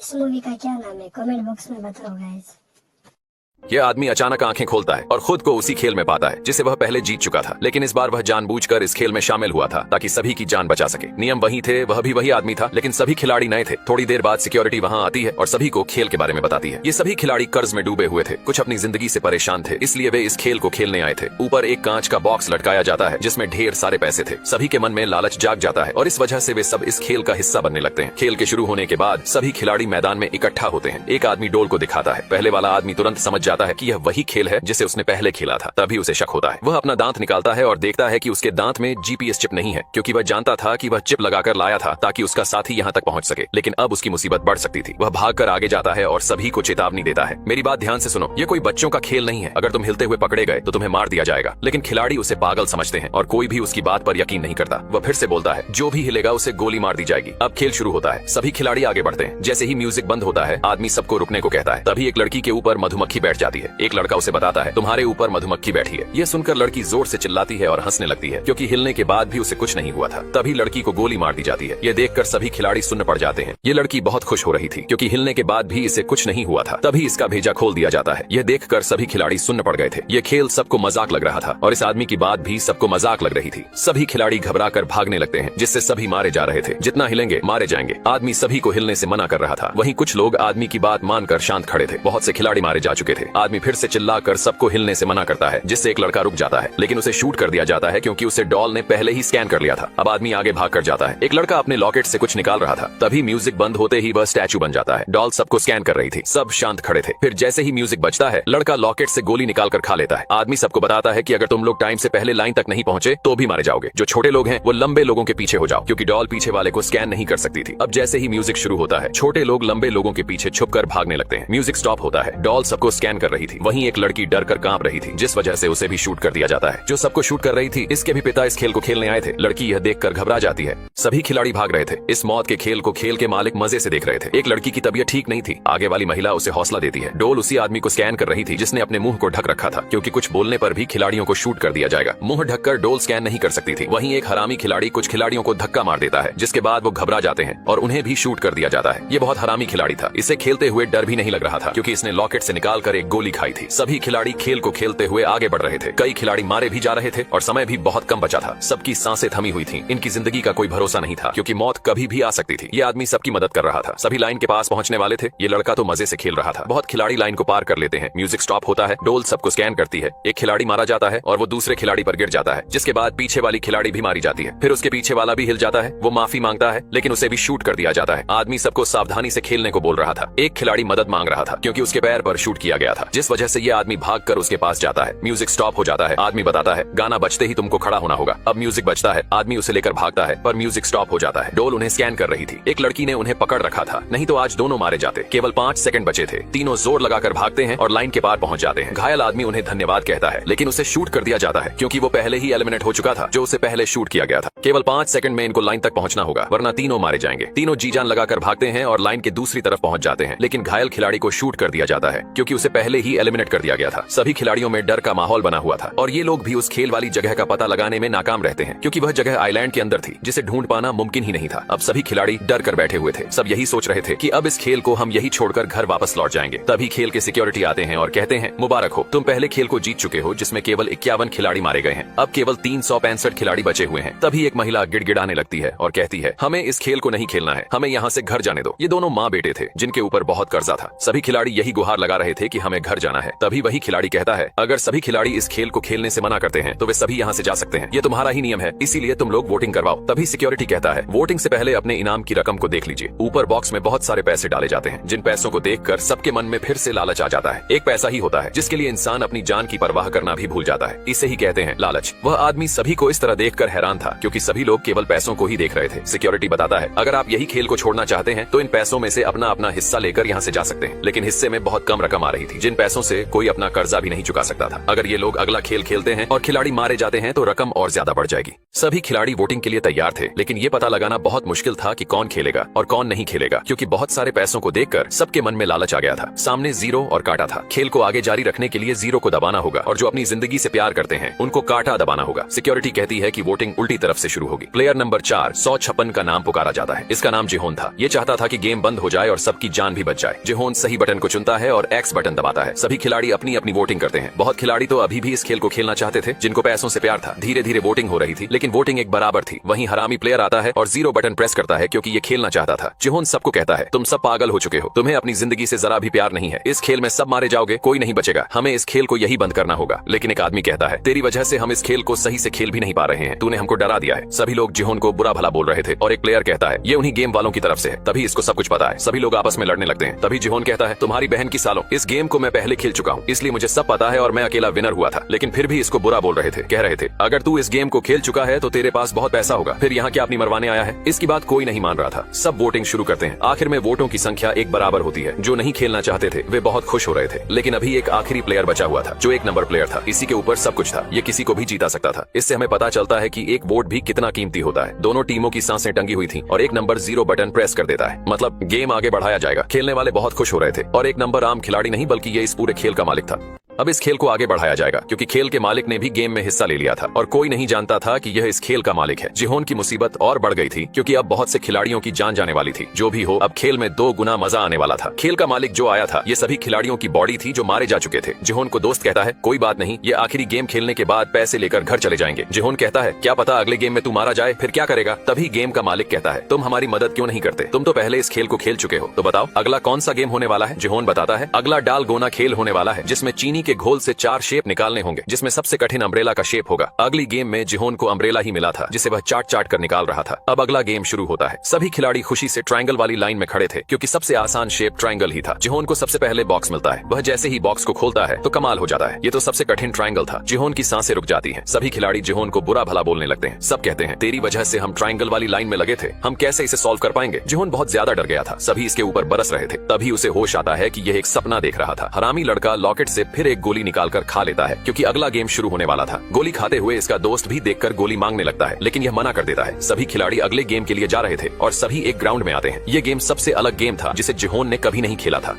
इस मूवी का क्या नाम है? कमेंट बॉक्स में बताओ गाइस। यह आदमी अचानक आंखें खोलता है और खुद को उसी खेल में पाता है जिसे वह पहले जीत चुका था, लेकिन इस बार वह जानबूझकर इस खेल में शामिल हुआ था ताकि सभी की जान बचा सके। नियम वही थे, वह भी वही आदमी था, लेकिन सभी खिलाड़ी नए थे। थोड़ी देर बाद सिक्योरिटी वहां आती है और सभी को खेल के बारे में बताती है। ये सभी खिलाड़ी कर्ज में डूबे हुए थे, कुछ अपनी जिंदगी से परेशान थे, इसलिए वे इस खेल को खेलने आए थे। ऊपर एक कांच का बॉक्स लटकाया जाता है जिसमें ढेर सारे पैसे थे। सभी के मन में लालच जाग जाता है और इस वजह से वे सब इस खेल का हिस्सा बनने लगते हैं। खेल के शुरू होने के बाद सभी खिलाड़ी मैदान में इकट्ठा होते हैं। एक आदमी डोल को दिखाता है। पहले वाला आदमी तुरंत समझ जाता है कि यह वही खेल है जिसे उसने पहले खेला था। तभी उसे शक होता है। वह अपना दांत निकालता है और देखता है कि उसके दांत में जीपीएस चिप नहीं है, क्योंकि वह जानता था कि वह चिप लगाकर लाया था ताकि उसका साथी यहाँ तक पहुंच सके। लेकिन अब उसकी मुसीबत बढ़ सकती थी। वह भागकर आगे जाता है और सभी को चेतावनी देता है, मेरी बात ध्यान से सुनो, ये कोई बच्चों का खेल नहीं है। अगर तुम हिलते हुए पकड़े गए तो तुम्हें मार दिया जाएगा। लेकिन खिलाड़ी उसे पागल समझते हैं और कोई भी उसकी बात पर यकीन नहीं करता। वह फिर से बोलता है, जो भी हिलेगा उसे गोली मार दी जाएगी। अब खेल शुरू होता है। सभी खिलाड़ी आगे बढ़ते हैं। जैसे ही म्यूजिक बंद होता है, आदमी सबको रुकने को कहता है। तभी एक लड़की के ऊपर मधुमक्खी बैठ जाती है। एक लड़का उसे बताता है, तुम्हारे ऊपर मधुमक्खी बैठी है। यह सुनकर लड़की जोर से चिल्लाती है और हंसने लगती है, क्योंकि हिलने के बाद भी उसे कुछ नहीं हुआ था। तभी लड़की को गोली मार दी जाती है। यह देखकर सभी खिलाड़ी सुन्न पड़ जाते हैं। ये लड़की बहुत खुश हो रही थी, क्योंकि हिलने के बाद भी इसे कुछ नहीं हुआ था। तभी इसका भेजा खोल दिया जाता है। यह देखकर सभी खिलाड़ी सुन्न पड़ गए थे। यह खेल सबको मजाक लग रहा था और इस आदमी की बात भी सबको मजाक लग रही थी। सभी खिलाड़ी घबराकर भागने लगते हैं, जिससे सभी मारे जा रहे थे। जितना हिलेंगे मारे जाएंगे। आदमी सभी को हिलने से मना कर रहा था। वहीं कुछ लोग आदमी की बात मानकर शांत खड़े थे। बहुत से खिलाड़ी मारे जा चुके थे। आदमी फिर से चिल्लाकर सबको हिलने से मना करता है, जिससे एक लड़का रुक जाता है, लेकिन उसे शूट कर दिया जाता है क्योंकि उसे डॉल ने पहले ही स्कैन कर लिया था। अब आदमी आगे भाग कर जाता है। एक लड़का अपने लॉकेट से कुछ निकाल रहा था। तभी म्यूजिक बंद होते ही वह स्टैचू बन जाता है। डॉल सबको स्कैन कर रही थी। सब शांत खड़े थे। फिर जैसे ही म्यूजिक बजता है, लड़का लॉकेट से गोली निकाल कर खा लेता है। आदमी सबको बताता है कि अगर तुम लोग टाइम से पहले लाइन तक नहीं पहुंचे तो भी मारे जाओगे। जो छोटे लोग हैं वो लंबे लोगों के पीछे हो जाओ, क्योंकि डॉल पीछे वाले को स्कैन नहीं कर सकती थी। अब जैसे ही म्यूजिक शुरू होता है, छोटे लोग लंबे लोगों के पीछे छुपकर भागने लगते हैं। म्यूजिक स्टॉप होता है। डॉल सबको स्कैन कर रही थी। वहीं एक लड़की डर कर कांप रही थी, जिस वजह से उसे भी शूट कर दिया जाता है। जो सबको शूट कर रही थी, इसके भी पिता इस खेल को खेलने आए थे। लड़की यह देखकर घबरा जाती है। सभी खिलाड़ी भाग रहे थे। इस मौत के खेल को खेल के मालिक मजे से देख रहे थे। एक लड़की की तबीयत ठीक नहीं थी। आगे वाली महिला उसे हौसला देती है। डोल उसी आदमी को स्कैन कर रही थी जिसने अपने मुंह को ढक रखा था, क्योंकि कुछ बोलने पर भी खिलाड़ियों को शूट कर दिया जाएगा। मुंह ढककर डोल स्कैन नहीं कर सकती थी। वहीं एक हरामी खिलाड़ी कुछ खिलाड़ियों को धक्का मार देता है, जिसके बाद वो घबरा जाते हैं और उन्हें भी शूट कर दिया जाता है। ये बहुत हरामी खिलाड़ी था। इसे खेलते हुए डर भी नहीं लग रहा था, क्योंकि इसने लॉकेट से निकाल कर एक गोली खाई थी। सभी खिलाड़ी खेल को खेलते हुए आगे बढ़ रहे थे। कई खिलाड़ी मारे भी जा रहे थे और समय भी बहुत कम बचा था। सबकी सांसें थमी हुई थी। इनकी जिंदगी का कोई भरोसा नहीं था, क्योंकि मौत कभी भी आ सकती थी। ये आदमी सबकी मदद कर रहा था। सभी लाइन के पास पहुंचने वाले थे। ये लड़का तो मजे से खेल रहा था। बहुत खिलाड़ी लाइन को पार कर लेते हैं। म्यूजिक स्टॉप होता है। डोल सबको स्कैन करती है। एक खिलाड़ी मारा जाता है और वो दूसरे खिलाड़ी पर गिर जाता है, जिसके बाद पीछे वाली खिलाड़ी भी मारी जाती है। फिर उसके पीछे वाला भी हिल जाता है। वो माफी मांगता है, लेकिन उसे भी शूट कर दिया जाता है। आदमी सबको सावधानी से खेलने को बोल रहा था। एक खिलाड़ी मदद मांग रहा था, क्योंकि उसके पैर पर शूट किया गया था, जिस वजह से ये आदमी भागकर उसके पास जाता है। म्यूजिक स्टॉप हो जाता है। आदमी बताता है, गाना बजते ही तुमको खड़ा होना होगा। अब म्यूजिक बजता है। आदमी उसे लेकर भागता है, पर म्यूजिक स्टॉप हो जाता है। डोल उन्हें स्कैन कर रही थी। एक लड़की ने उन्हें पकड़ रखा था, नहीं तो आज दोनों मारे जाते। केवल 5 सेकंड बचे थे। तीनों जोर लगाकर भागते हैं और लाइन के पार पहुंच जाते हैं। घायल आदमी उन्हें धन्यवाद कहता है, लेकिन उसे शूट कर दिया जाता है, क्योंकि वो पहले ही एलिमिनेट हो चुका था, जो उसे पहले शूट किया गया था। केवल 5 सेकंड में इनको लाइन तक पहुंचना होगा, वरना तीनों मारे जाएंगे। तीनों जी जान लगाकर भागते हैं और लाइन के दूसरी तरफ पहुंच जाते हैं, लेकिन घायल खिलाड़ी को शूट कर दिया जाता है, क्योंकि उसे पहले ही एलिमिनेट कर दिया गया था। सभी खिलाड़ियों में डर का माहौल बना हुआ था और ये लोग भी उस खेल वाली जगह का पता लगाने में नाकाम रहते हैं, क्योंकि वह जगह आइलैंड के अंदर थी, जिसे ढूंढ पाना मुमकिन ही नहीं था। अब सभी खिलाड़ी डर कर बैठे हुए थे। सब यही सोच रहे थे कि अब इस खेल को हम यही छोड़कर घर वापस लौट जाएंगे। तभी खेल के सिक्योरिटी आते हैं और कहते हैं, मुबारक हो, तुम पहले खेल को जीत चुके हो, जिसमें केवल 51 खिलाड़ी मारे गए हैं। अब केवल 365 खिलाड़ी बचे हुए हैं। तभी एक महिला गिड़गिड़ाने लगती है और कहती है, हमें इस खेल को नहीं खेलना है, हमें यहाँ से घर जाने दो। ये दोनों माँ बेटे थे, जिनके ऊपर बहुत कर्जा था। सभी खिलाड़ी यही गुहार लगा रहे थे कि हमें घर जाना है। तभी वही खिलाड़ी कहता है, अगर सभी खिलाड़ी इस खेल को खेलने से मना करते हैं तो वे सभी यहाँ से जा सकते हैं। ये तुम्हारा ही नियम है, इसीलिए तुम लोग वोटिंग करवाओ। तभी सिक्योरिटी कहता है, वोटिंग से पहले अपने इनाम की रकम को देख लीजिए। ऊपर बॉक्स में बहुत सारे पैसे डाले जाते हैं, जिन पैसों को देखकर सबके मन में फिर से लालच आ जाता है। एक पैसा ही होता है जिसके लिए इंसान अपनी जान की परवाह करना भी भूल जाता है। इसे ही कहते हैं लालच। वह आदमी सभी को इस तरह देखकर हैरान था, क्योंकि सभी लोग केवल पैसों को ही देख रहे थे। सिक्योरिटी बताता है, अगर आप यही खेल को छोड़ना चाहते हैं तो इन पैसों में से अपना अपना हिस्सा लेकर यहाँ से जा सकते हैं। लेकिन हिस्से में बहुत कम रकम आ रही थी, जिन पैसों से कोई अपना कर्जा भी नहीं चुका सकता था। अगर ये लोग अगला खेल खेलते हैं और खिलाड़ी मारे जाते हैं तो रकम और ज्यादा बढ़ जाएगी। सभी खिलाड़ी वोटिंग के लिए तैयार थे, लेकिन ये पता लगाना बहुत मुश्किल था कि कौन खेलेगा और कौन नहीं खेलेगा, क्योंकि बहुत सारे पैसों को देखकर सबके मन में लालच आ गया था। सामने जीरो और काटा था। खेल को आगे जारी रखने के लिए जीरो को दबाना होगा और जो अपनी जिंदगी से प्यार करते हैं उनको काटा दबाना होगा। सिक्योरिटी कहती है कि वोटिंग उल्टी तरफ से शुरू होगी। प्लेयर नंबर 4 156 का नाम पुकारा जाता है। इसका नाम जिहोन था। ये चाहता था कि गेम बंद हो जाए और सबकी जान भी बच जाए। जिहोन सही बटन को चुनता है और एक्स बटन दबाता है। सभी खिलाड़ी अपनी अपनी वोटिंग करते हैं। बहुत खिलाड़ी तो अभी भी इस खेल को खेलना चाहते थे, जिनको पैसों से प्यार था। धीरे धीरे वोटिंग हो रही थी, लेकिन वोटिंग एक बराबर थी। वहीं हरामी प्लेयर आता है और जीरो बटन प्रेस करता है क्योंकि ये खेलना चाहता था। जिहोन सबको कहता है, तुम सब पागल हो चुके हो, तुम्हें अपनी जिंदगी से जरा भी प्यार नहीं है। इस खेल में सब मारे जाओगे, कोई नहीं बचेगा। हमें इस खेल को यही बंद करना होगा। लेकिन एक आदमी कहता है, तेरी वजह से हम इस खेल को सही से खेल भी नहीं पा रहे हैं। तूने हमको डरा दिया है। सभी लोग जिहोन को बुरा भला बोल रहे थे और एक प्लेयर कहता है, ये उन्हीं गेम वालों की तरफ से है, तभी इसको सब कुछ पता है। सभी लोग आपस में लड़ने लगते हैं। तभी जिहोन कहता है, तुम्हारी बहन की सालों, इस गेम को मैं पहले खेल चुका हूँ, इसलिए मुझे सब पता है और मैं अकेला विनर हुआ था। लेकिन फिर भी इसको बुरा बोल रहे थे। कह रहे थे, अगर तू इस गेम को खेल चुका है तो तेरे पास बहुत पैसा होगा, फिर यहाँ क्या अपनी मरवाने आया है। इसकी बात कोई नहीं मान रहा था। सब वोटिंग शुरू करते हैं। आखिर में वोटों की संख्या एक बराबर होती है। जो नहीं खेलना चाहते थे वे बहुत खुश हो रहे थे, लेकिन अभी एक आखिरी प्लेयर बचा हुआ था, जो 1 नंबर प्लेयर था। इसी के ऊपर सब कुछ था। ये किसी को भी जीता सकता था। इससे हमें पता चलता है कि एक वोट भी कितना कीमती होता है। दोनों टीमों की सांसें टंगी हुई थी और 1 नंबर जीरो बटन प्रेस कर देता है, मतलब गेम आगे बढ़ाया जाएगा। खेलने वाले बहुत खुश हो रहे थे और 1 नंबर आम खिलाड़ी नहीं बल्कि ये इस पूरे खेल का मालिक था। अब इस खेल को आगे बढ़ाया जाएगा क्योंकि खेल के मालिक ने भी गेम में हिस्सा ले लिया था और कोई नहीं जानता था कि यह इस खेल का मालिक है। जिहोन की मुसीबत और बढ़ गई थी क्योंकि अब बहुत से खिलाड़ियों की जान जाने वाली थी। जो भी हो, अब खेल में 2 गुना मजा आने वाला था। खेल का मालिक जो आया था, ये सभी खिलाड़ियों की बॉडी थी जो मारे जा चुके थे। जिहोन को दोस्त कहता है, कोई बात नहीं, ये आखिरी गेम खेलने के बाद पैसे लेकर घर चले जाएंगे। जिहोन कहता है, क्या पता अगले गेम में तू मारा जाए, फिर क्या करेगा। तभी गेम का मालिक कहता है, तुम हमारी मदद क्यों नहीं करते, तुम तो पहले इस खेल को खेल चुके हो, तो बताओ अगला कौन सा गेम होने वाला है। जिहोन बताता है, अगला डाल गोना खेल होने वाला है, जिसमें चीनी के घोल से 4 शेप निकालने होंगे, जिसमें सबसे कठिन अम्ब्रेला का शेप होगा। अगली गेम में जिहोन को अम्ब्रेला ही मिला था, जिसे वह चाट चाट कर निकाल रहा था। अब अगला गेम शुरू होता है। सभी खिलाड़ी खुशी से ट्रायंगल वाली लाइन में खड़े थे क्योंकि सबसे आसान शेप ट्रायंगल ही था। जिहोन को सबसे पहले बॉक्स मिलता है। वह जैसे ही बॉक्स को खोलता है तो कमाल हो जाता है। ये तो सबसे कठिन ट्रायंगल था। जिहोन की सांसें रुक जाती हैं। सभी खिलाड़ी जिहोन को बुरा भला बोलने लगते हैं। सब कहते हैं, तेरी वजह से हम ट्रायंगल वाली लाइन में लगे थे, हम कैसे इसे सॉल्व कर पाएंगे। जिहोन बहुत ज्यादा डर गया था। सभी इसके ऊपर बरस रहे थे। तभी उसे होश आता है कि यह एक सपना देख रहा था। हरामी लड़का लॉकेट से फिर एक गोली निकालकर खा लेता है क्योंकि अगला गेम शुरू होने वाला था। गोली खाते हुए इसका दोस्त भी देखकर गोली मांगने लगता है, लेकिन यह मना कर देता है। सभी खिलाड़ी अगले गेम के लिए जा रहे थे और सभी एक ग्राउंड में आते हैं। यह गेम सबसे अलग गेम था जिसे जिहोन ने कभी नहीं खेला था।